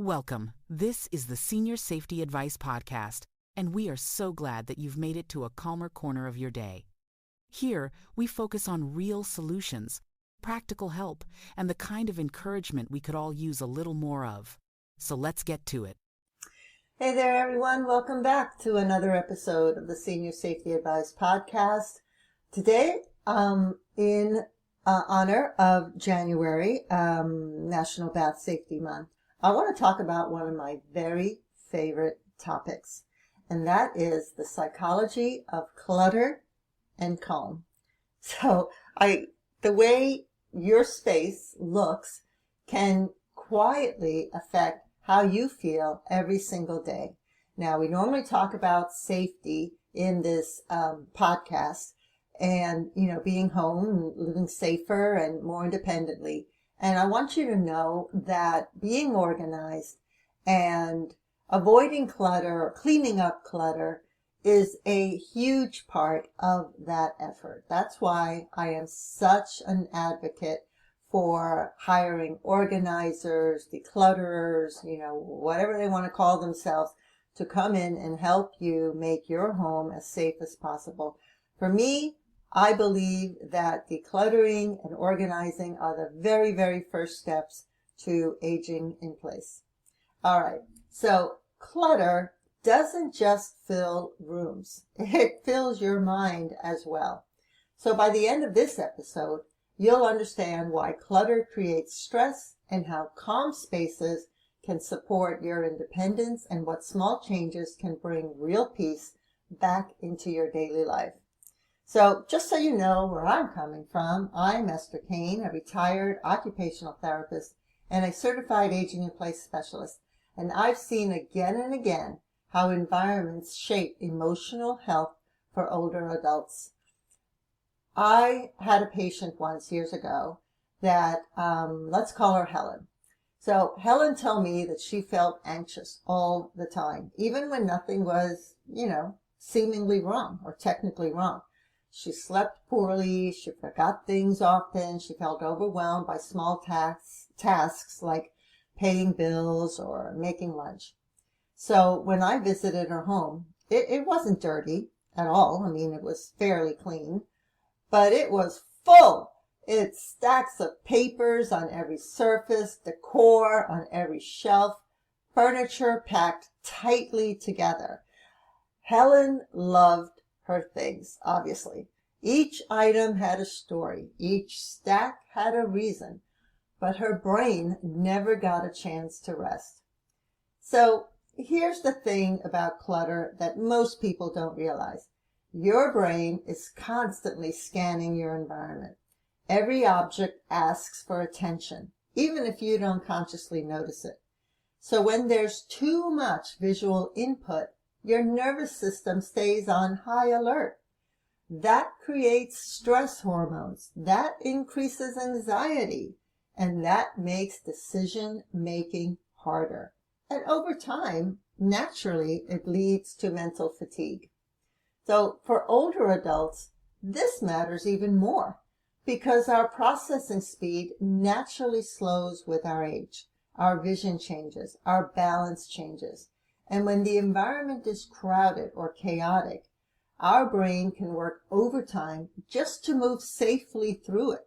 Welcome. This is the Senior Safety Advice Podcast, and we are so glad that you've made it to a calmer corner of your day. Here, we focus on real solutions, practical help, and the kind of encouragement we could all use a little more of. So let's get to it. Hey there, everyone. Welcome back to another episode of the Senior Safety Advice Podcast. Today, in honor of January, National Bath Safety Month, I want to talk about one of my very favorite topics, and that is the psychology of clutter and calm. So the way your space looks can quietly affect how you feel every single day. Now, we normally talk about safety in this podcast and, being home and living safer and more independently. And I want you to know that being organized and avoiding clutter or cleaning up clutter is a huge part of that effort. That's why I am such an advocate for hiring organizers, declutterers, whatever they want to call themselves, to come in and help you make your home as safe as possible. For me, I believe that decluttering and organizing are the very, very first steps to aging in place. All right, so clutter doesn't just fill rooms. It fills your mind as well. So by the end of this episode, you'll understand why clutter creates stress and how calm spaces can support your independence and what small changes can bring real peace back into your daily life. So just so you know where I'm coming from, I'm Esther Kane, a retired occupational therapist and a certified aging in place specialist. And I've seen again and again how environments shape emotional health for older adults. I had a patient once years ago that, let's call her Helen. So Helen told me that she felt anxious all the time, even when nothing was, seemingly wrong or technically wrong. She slept poorly, she forgot things often, she felt overwhelmed by small tasks like paying bills or making lunch. So when I visited her home, it wasn't dirty at all. It was fairly clean, but it was full. It's stacks of papers on every surface, decor on every shelf, furniture packed tightly together. Helen loved her things, obviously. Each item had a story. Each stack had a reason, but her brain never got a chance to rest. So here's the thing about clutter that most people don't realize. Your brain is constantly scanning your environment. Every object asks for attention, even if you don't consciously notice it. So when there's too much visual input, your nervous system stays on high alert. That creates stress hormones. That increases anxiety. And that makes decision-making harder. And over time, naturally, it leads to mental fatigue. So for older adults, this matters even more because our processing speed naturally slows with our age. Our vision changes. Our balance changes. And when the environment is crowded or chaotic, our brain can work overtime just to move safely through it.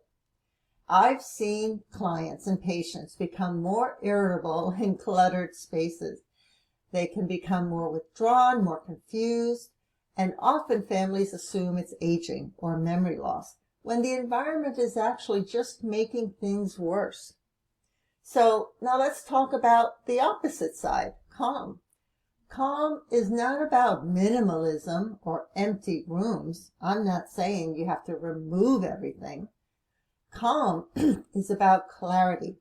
I've seen clients and patients become more irritable in cluttered spaces. They can become more withdrawn, more confused, and often families assume it's aging or memory loss, when the environment is actually just making things worse. So now let's talk about the opposite side, calm. Calm is not about minimalism or empty rooms. I'm not saying you have to remove everything. Calm is about clarity.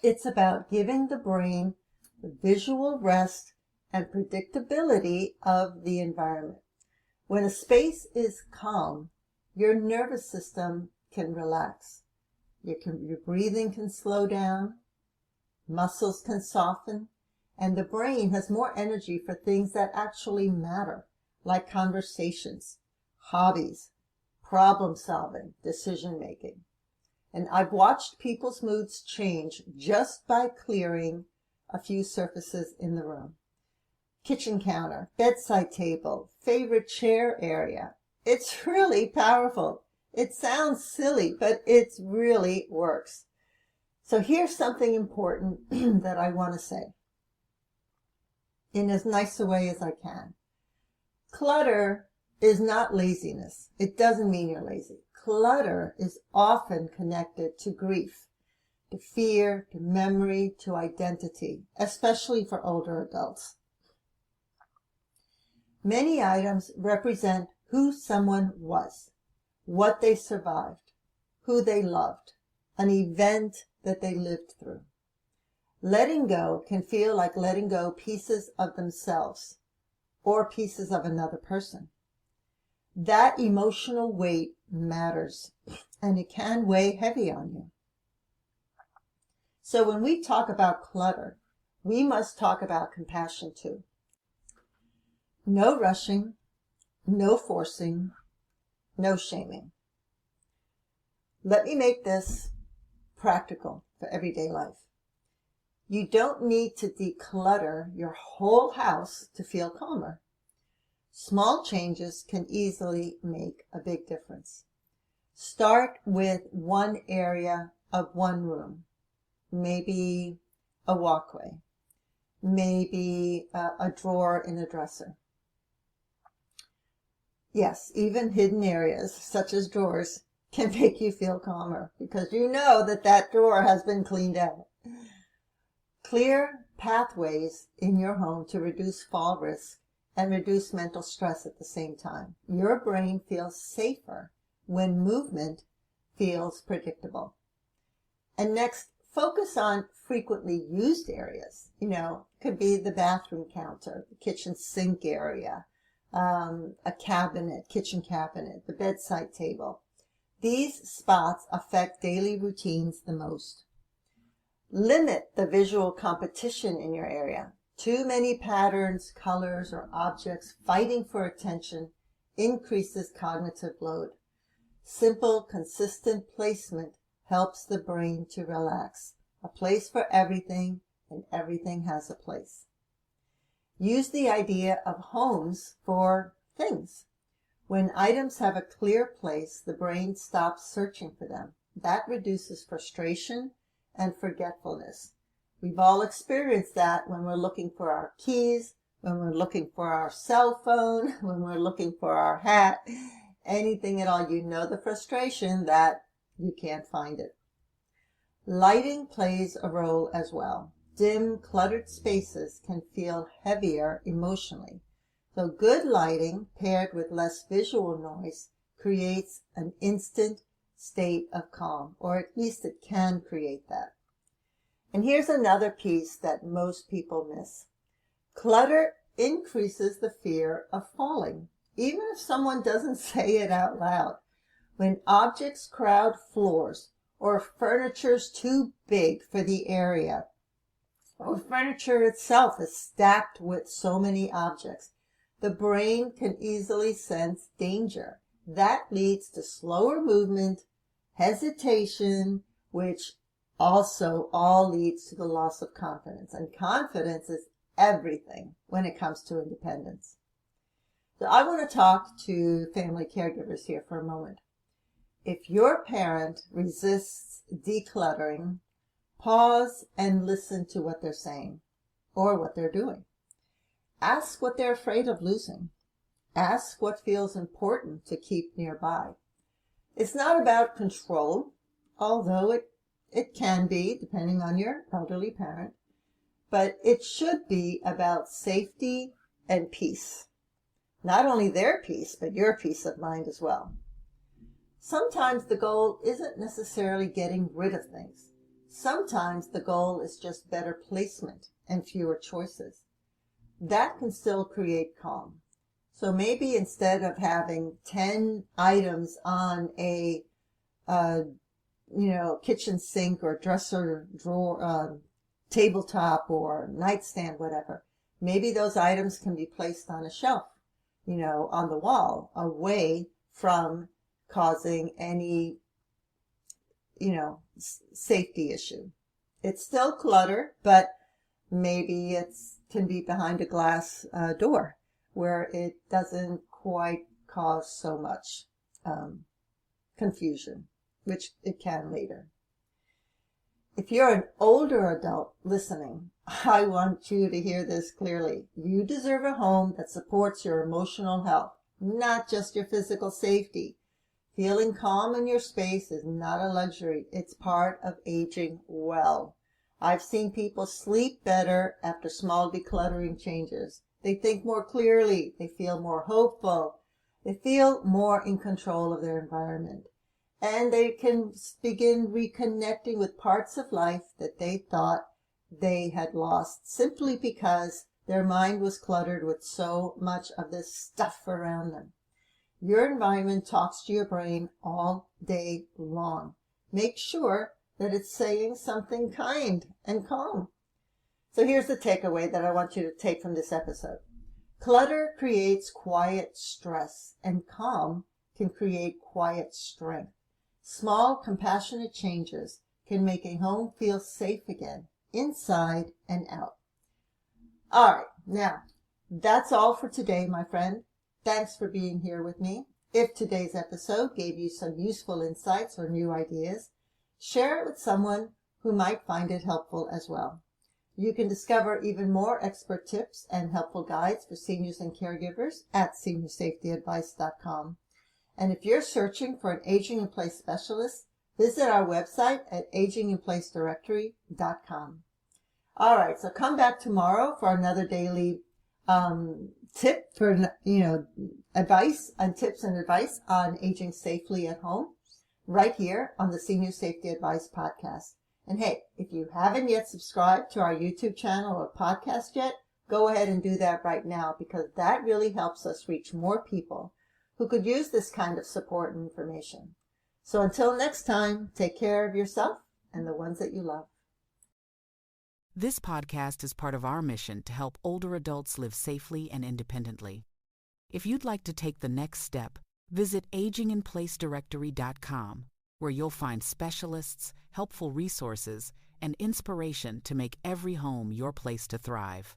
It's about giving the brain the visual rest and predictability of the environment. When a space is calm, your nervous system can relax. Your breathing can slow down, muscles can soften, and the brain has more energy for things that actually matter, like conversations, hobbies, problem solving, decision making. And I've watched people's moods change just by clearing a few surfaces in the room. Kitchen counter, bedside table, favorite chair area. It's really powerful. It sounds silly, but it really works. So here's something important that I want to say in as nice a way as I can. Clutter is not laziness. It doesn't mean you're lazy. Clutter is often connected to grief, to fear, to memory, to identity, especially for older adults. Many items represent who someone was, what they survived, who they loved, an event that they lived through. Letting go can feel like letting go pieces of themselves or pieces of another person. That emotional weight matters, and it can weigh heavy on you. So when we talk about clutter, we must talk about compassion too. No rushing, no forcing, no shaming. Let me make this practical for everyday life. You don't need to declutter your whole house to feel calmer. Small changes can easily make a big difference. Start with one area of one room, maybe a walkway, maybe a drawer in a dresser. Yes, even hidden areas, such as drawers, can make you feel calmer because you know that that drawer has been cleaned out. Clear pathways in your home to reduce fall risk and reduce mental stress at the same time. Your brain feels safer when movement feels predictable. And next, focus on frequently used areas. Could be the bathroom counter, the kitchen sink area, a cabinet, kitchen cabinet, the bedside table. These spots affect daily routines the most. Limit the visual competition in your area. Too many patterns, colors, or objects fighting for attention increases cognitive load. Simple, consistent placement helps the brain to relax. A place for everything, and everything has a place. Use the idea of homes for things. When items have a clear place, the brain stops searching for them. That reduces frustration and forgetfulness. We've all experienced that when we're looking for our keys, when we're looking for our cell phone, when we're looking for our hat, anything at all. You know the frustration that you can't find it. Lighting plays a role as well. Dim, cluttered spaces can feel heavier emotionally. So good lighting paired with less visual noise creates an instant state of calm, or at least it can create that. And here's another piece that most people miss. Clutter increases the fear of falling, even if someone doesn't say it out loud. When objects crowd floors, or furniture's too big for the area, or furniture itself is stacked with so many objects, the brain can easily sense danger. That leads to slower movement, hesitation, which also all leads to the loss of confidence. And confidence is everything when it comes to independence. So I want to talk to family caregivers here for a moment. If your parent resists decluttering, pause and listen to what they're saying or what they're doing. Ask what they're afraid of losing. Ask what feels important to keep nearby. It's not about control, although it can be, depending on your elderly parent, but it should be about safety and peace. Not only their peace, but your peace of mind as well. Sometimes the goal isn't necessarily getting rid of things. Sometimes the goal is just better placement and fewer choices. That can still create calm. So maybe instead of having 10 items on a kitchen sink or dresser drawer, tabletop or nightstand, whatever, maybe those items can be placed on a shelf, on the wall, away from causing any, safety issue. It's still clutter, but Maybe it can be behind a glass door where it doesn't quite cause so much confusion, which it can later. If you're an older adult listening, I want you to hear this clearly. You deserve a home that supports your emotional health, not just your physical safety. Feeling calm in your space is not a luxury. It's part of aging well. I've seen people sleep better after small decluttering changes. They think more clearly. They feel more hopeful. They feel more in control of their environment. And they can begin reconnecting with parts of life that they thought they had lost simply because their mind was cluttered with so much of this stuff around them. Your environment talks to your brain all day long. Make sure that it's saying something kind and calm. So here's the takeaway that I want you to take from this episode. Clutter creates quiet stress, and calm can create quiet strength. Small, compassionate changes can make a home feel safe again, inside and out. All right, now, that's all for today, my friend. Thanks for being here with me. If today's episode gave you some useful insights or new ideas, share it with someone who might find it helpful as well. You can discover even more expert tips and helpful guides for seniors and caregivers at seniorsafetyadvice.com. And if you're searching for an aging in place specialist, visit our website at aginginplacedirectory.com. All right, so come back tomorrow for another daily tip for, advice and tips and advice on aging safely at home, right here on the Senior Safety Advice Podcast. And hey, if you haven't yet subscribed to our YouTube channel or podcast yet, go ahead and do that right now, because that really helps us reach more people who could use this kind of support and information. So until next time, take care of yourself and the ones that you love. This podcast is part of our mission to help older adults live safely and independently. If you'd like to take the next step, visit aginginplacedirectory.com, where you'll find specialists, helpful resources, and inspiration to make every home your place to thrive.